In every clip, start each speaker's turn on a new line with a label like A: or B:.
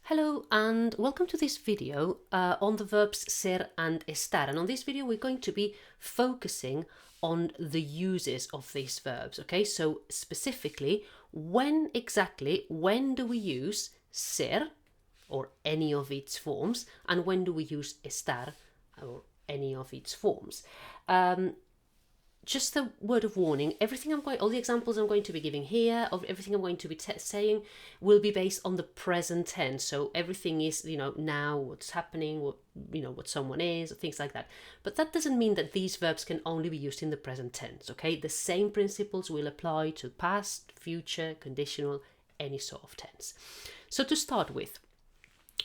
A: Hello and welcome to this video on the verbs ser and estar. And on this video we're going to be focusing on the uses of these verbs. Okay, so specifically when do we use ser or any of its forms, and when do we use estar or any of its forms. Just a word of warning, all the examples I'm going to be giving here, of everything I'm going to be saying will be based on the present tense. So everything is, now, what's happening, what someone is, or things like that. But that doesn't mean that these verbs can only be used in the present tense, okay? The same principles will apply to past, future, conditional, any sort of tense. So to start with,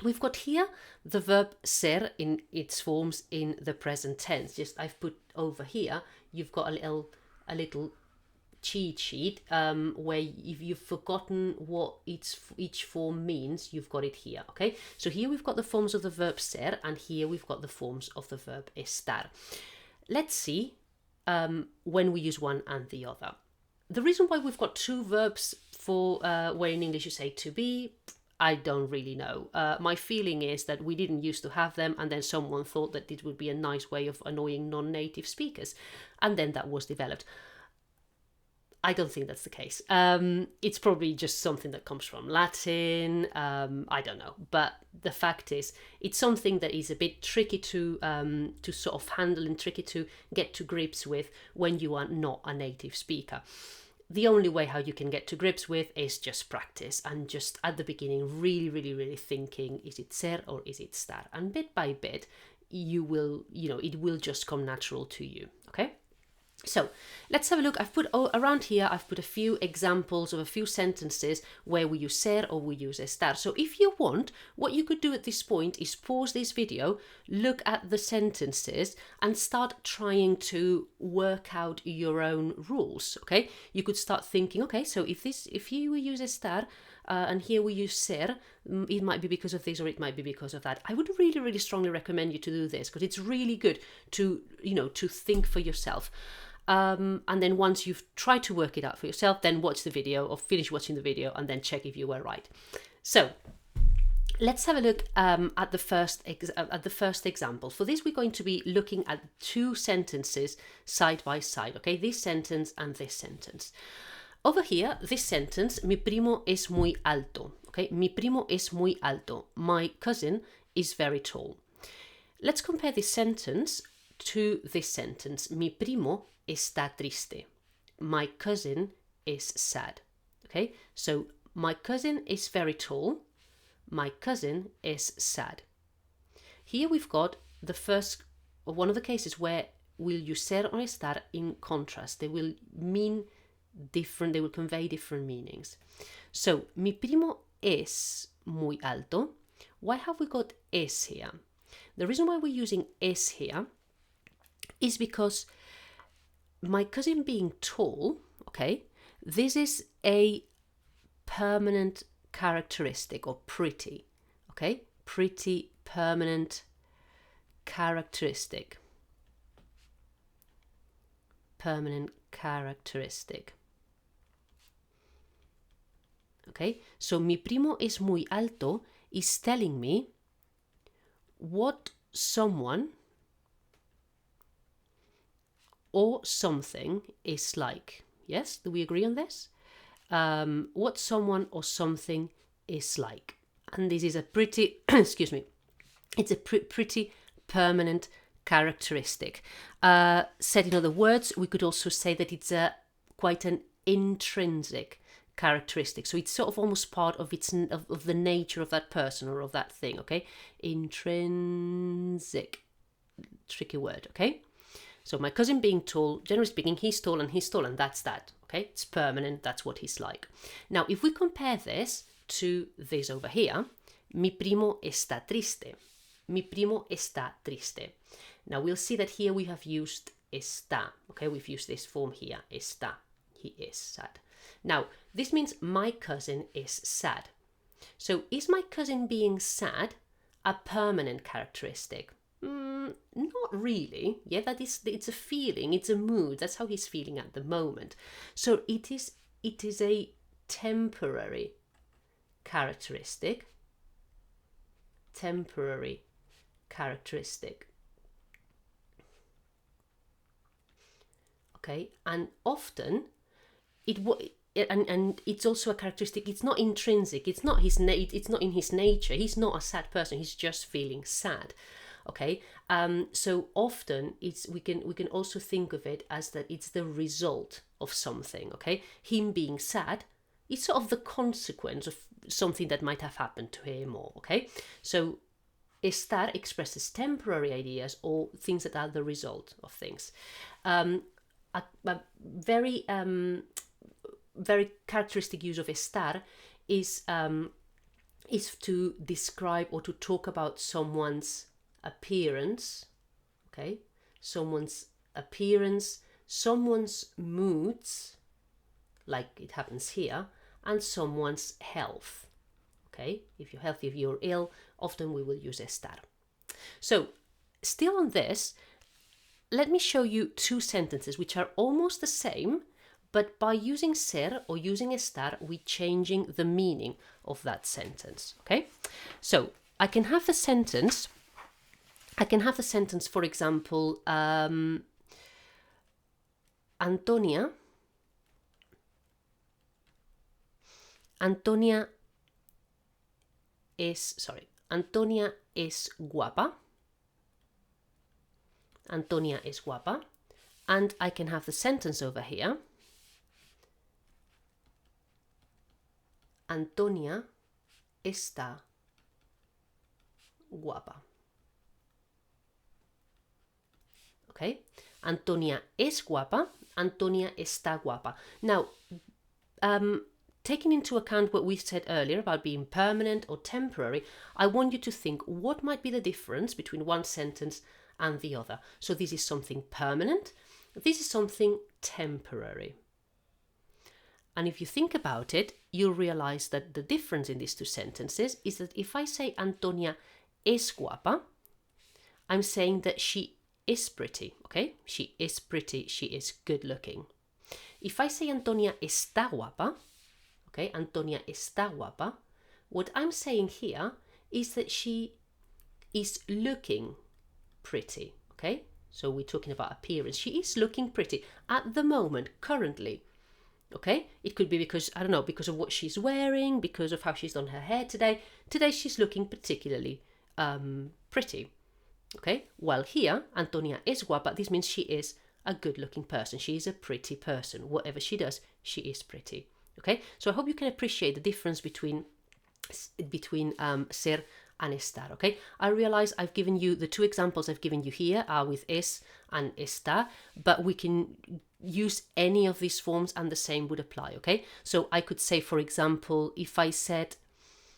A: we've got here the verb ser in its forms in the present tense. Just I've put over here, you've got a little cheat sheet where if you've forgotten what each form means, you've got it here. Okay, so here we've got the forms of the verb ser, and here we've got the forms of the verb estar. Let's see when we use one and the other. The reason why we've got two verbs for where in English you say to be, I don't really know. My feeling is that we didn't used to have them, and then someone thought that it would be a nice way of annoying non-native speakers, and then that was developed. I don't think that's the case. It's probably just something that comes from Latin. I don't know, but the fact is, it's something that is a bit tricky to sort of handle and tricky to get to grips with when you are not a native speaker. The only way how you can get to grips with is just practice, and just at the beginning really thinking, is it ser or is it star? And bit by bit it will just come natural to you. Okay, so let's have a look. I've put a few examples of a few sentences where we use ser or we use estar. So if you want, what you could do at this point is pause this video, look at the sentences, and start trying to work out your own rules. Okay, you could start thinking, okay, so if here we use estar and here we use ser, it might be because of this or it might be because of that. I would really strongly recommend you to do this, because it's really good to think for yourself. And then once you've tried to work it out for yourself, then watch the video or finish watching the video and then check if you were right. So let's have a look at the first example. For this, we're going to be looking at two sentences side by side. Okay, this sentence and this sentence. Over here, this sentence, mi primo es muy alto. Okay, mi primo es muy alto. My cousin is very tall. Let's compare this sentence to this sentence. Mi primo está triste. My cousin is sad. Okay, so my cousin is very tall. My cousin is sad. Here we've got one of the cases where we'll use ser or estar in contrast. They will mean different, they will convey different meanings. So, mi primo es muy alto. Why have we got es here? The reason why we're using es here is because my cousin being tall, okay, this is a permanent characteristic, or pretty, okay, pretty permanent characteristic. Permanent characteristic. Okay, so mi primo es muy alto is telling me what someone or something is like. Yes, do we agree on this? What someone or something is like. And this is a pretty, excuse me, it's a pretty permanent characteristic. Said in other words, we could also say that it's quite an intrinsic characteristic. So it's sort of almost part of the nature of that person or of that thing. Okay, intrinsic, tricky word. Okay. So my cousin being tall, generally speaking, he's tall, and that's that. Okay, it's permanent, that's what he's like. Now, if we compare this to this over here, mi primo está triste. Mi primo está triste. Now, we'll see that here we have used está. Okay, we've used this form here, está. He is sad. Now, this means my cousin is sad. So, is my cousin being sad a permanent characteristic? Not really. Yeah, it's a feeling, it's a mood. That's how he's feeling at the moment. So it is a temporary characteristic. temporary characteristic. Okay, and often and it's also a characteristic. It's not intrinsic. It's not it's not in his nature. He's not a sad person. He's just feeling sad. Okay, so often we can also think of it as that it's the result of something. Okay, him being sad, it's sort of the consequence of something that might have happened to him. Or okay, so estar expresses temporary ideas or things that are the result of things. A very very characteristic use of estar is to describe or to talk about someone's appearance, okay? Someone's appearance, someone's moods, like it happens here, and someone's health, okay? If you're healthy, if you're ill, often we will use estar. So, still on this, let me show you two sentences which are almost the same, but by using ser or using estar, we're changing the meaning of that sentence, okay? So, I can have the sentence, for example, Antonia es guapa. Antonia es guapa. And I can have the sentence over here. Antonia está guapa. Okay? Antonia es guapa. Antonia está guapa. Now, taking into account what we said earlier about being permanent or temporary, I want you to think what might be the difference between one sentence and the other. So this is something permanent. This is something temporary. And if you think about it, you'll realize that the difference in these two sentences is that if I say Antonia es guapa, I'm saying that she is pretty, okay? She is pretty, she is good looking. If I say Antonia está guapa, okay, Antonia está guapa, what I'm saying here is that she is looking pretty, okay? So we're talking about appearance. She is looking pretty at the moment, currently. Okay, it could be because, I don't know, because of what she's wearing, because of how she's done her hair today. Today she's looking particularly pretty. Okay, while here, Antonia es guapa, this means she is a good looking person. She is a pretty person. Whatever she does, she is pretty. Okay, so I hope you can appreciate the difference between ser and estar. Okay, I realize I've given you the two examples I've given you here are with es and estar, but we can use any of these forms and the same would apply. Okay, so I could say, for example, if I said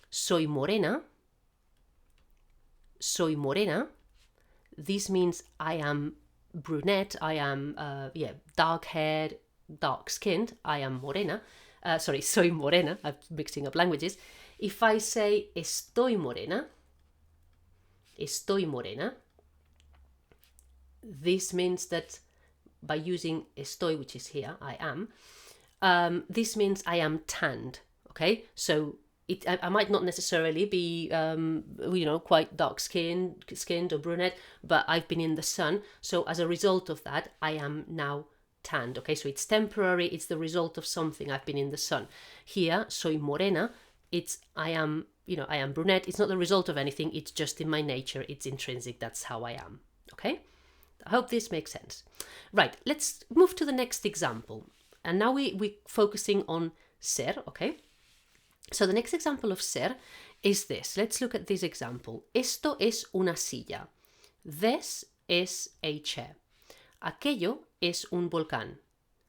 A: soy morena, this means I am brunette, I am dark haired, dark skinned, I am morena. Soy morena, I'm mixing up languages. If I say estoy morena, this means that by using estoy, which is here, I am, this means I am tanned, okay? So I might not necessarily be, quite dark-skinned or brunette, but I've been in the sun. So as a result of that, I am now tanned, okay? So it's temporary, it's the result of something. I've been in the sun. Here, soy morena, I am brunette. It's not the result of anything. It's just in my nature. It's intrinsic. That's how I am, okay? I hope this makes sense. Right, let's move to the next example. And now we're focusing on ser, okay? So the next example of ser is this. Let's look at this example. Esto es una silla. This is a chair. Aquello es un volcán.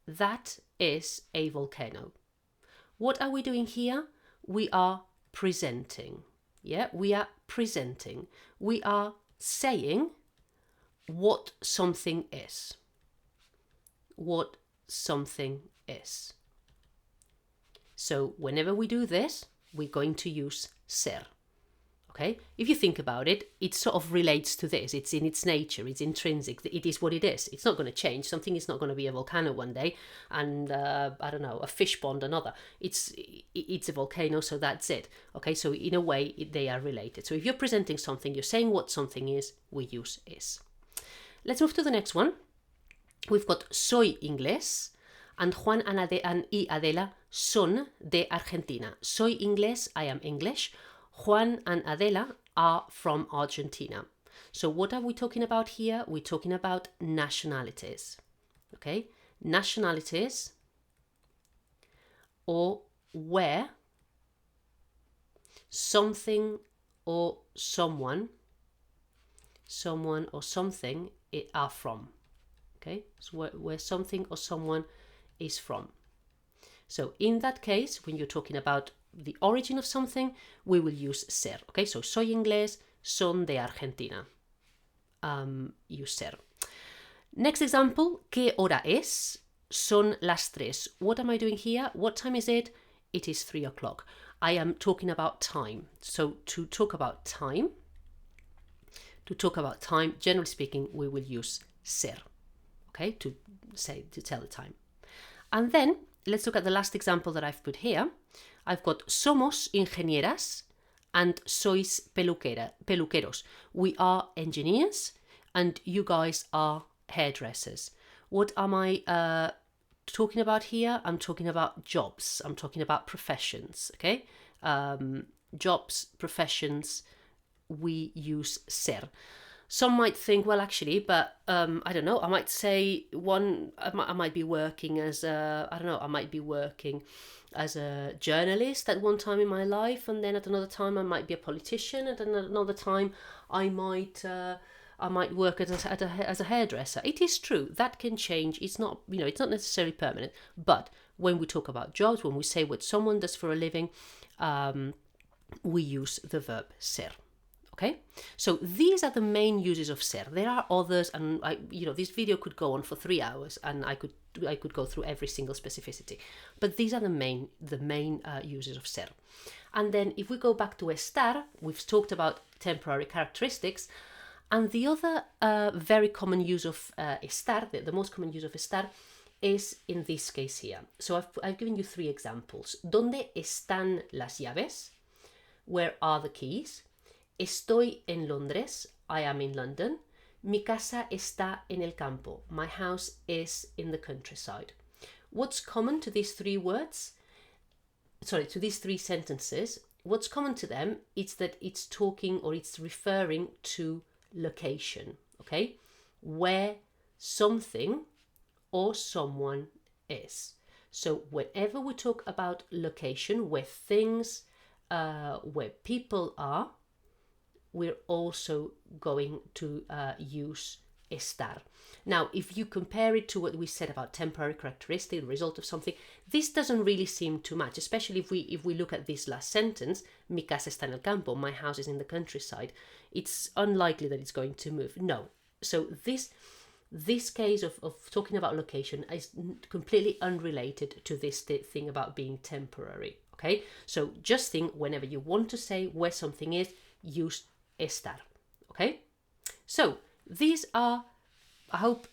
A: That is a volcano. What are we doing here? We are presenting. Yeah, we are presenting. We are saying what something is. What something is. So whenever we do this, we're going to use ser. Okay, if you think about it, it sort of relates to this. It's in its nature, it's intrinsic, it is what it is. It's not going to change. Something is not going to be a volcano one day and I don't know, a fish pond another. It's a volcano, so that's it. Okay, so in a way they are related. So if you're presenting something, you're saying what something is, we use is. Let's move to the next one. We've got soy inglés and Juan y Adela son de Argentina. Soy inglés, I am English. Juan and Adela are from Argentina. So what are we talking about here? We're talking about nationalities. Okay, nationalities, or where something or someone or something are from. Okay, so where something or someone is from. So in that case, when you're talking about the origin of something, we will use ser. Okay, so soy inglés, son de Argentina. Use ser. Next example, ¿qué hora es? Son las 3. What am I doing here? What time is it? It is 3 o'clock. I am talking about time. So to talk about time, generally speaking, we will use ser. Okay, to tell the time. And then let's look at the last example that I've put here. I've got somos ingenieras and sois peluqueros. We are engineers and you guys are hairdressers. What am I talking about here? I'm talking about jobs. I'm talking about professions. Okay, jobs, professions. We use ser. Some might think, well, actually, but I don't know. I might say I might be working as I might be working as a journalist at one time in my life, and then at another time I might be a politician, and at another time I might work as a hairdresser. It is true that can change. It's not it's not necessarily permanent. But when we talk about jobs, when we say what someone does for a living, we use the verb ser. Okay, so these are the main uses of ser. There are others, and this video could go on for 3 hours, and I could go through every single specificity. But these are the main uses of ser. And then if we go back to estar, we've talked about temporary characteristics, and the other very common use of estar, the most common use of estar, is in this case here. So I've given you 3 examples. ¿Dónde están las llaves? Where are the keys? Estoy en Londres. I am in London. Mi casa está en el campo. My house is in the countryside. What's common to these 3 sentences? What's common to them is that it's talking, or it's referring to location. Okay, where something or someone is. So whenever we talk about location, where things, where people are, we're also going to use estar. Now, if you compare it to what we said about temporary characteristic, the result of something, this doesn't really seem to match, especially if we look at this last sentence, mi casa está en el campo, my house is in the countryside. It's unlikely that it's going to move. No. So this case of talking about location is completely unrelated to this thing about being temporary. Okay, so just think, whenever you want to say where something is, use estar. Okay, so these are, I hope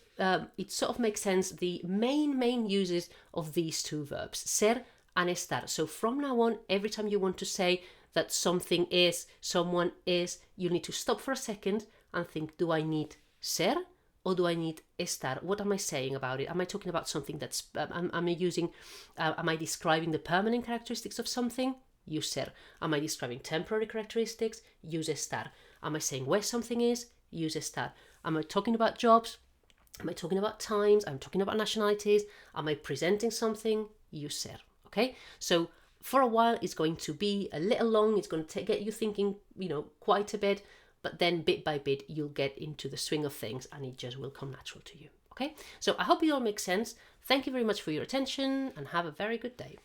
A: it sort of makes sense, the main uses of these 2 verbs, ser and estar. So from now on, every time you want to say that something is, someone is, you need to stop for a second and think, do I need ser or do I need estar? What am I saying about it? Am I talking about something that's, am I describing the permanent characteristics of something? Use ser. Am I describing temporary characteristics? Use estar. Am I saying where something is? Use estar. Am I talking about jobs? Am I talking about times? I'm talking about nationalities. Am I presenting something? Use ser. Okay, so for a while it's going to be a little long. It's going to get you thinking, quite a bit, but then bit by bit you'll get into the swing of things and it just will come natural to you. Okay, so I hope it all makes sense. Thank you very much for your attention and have a very good day.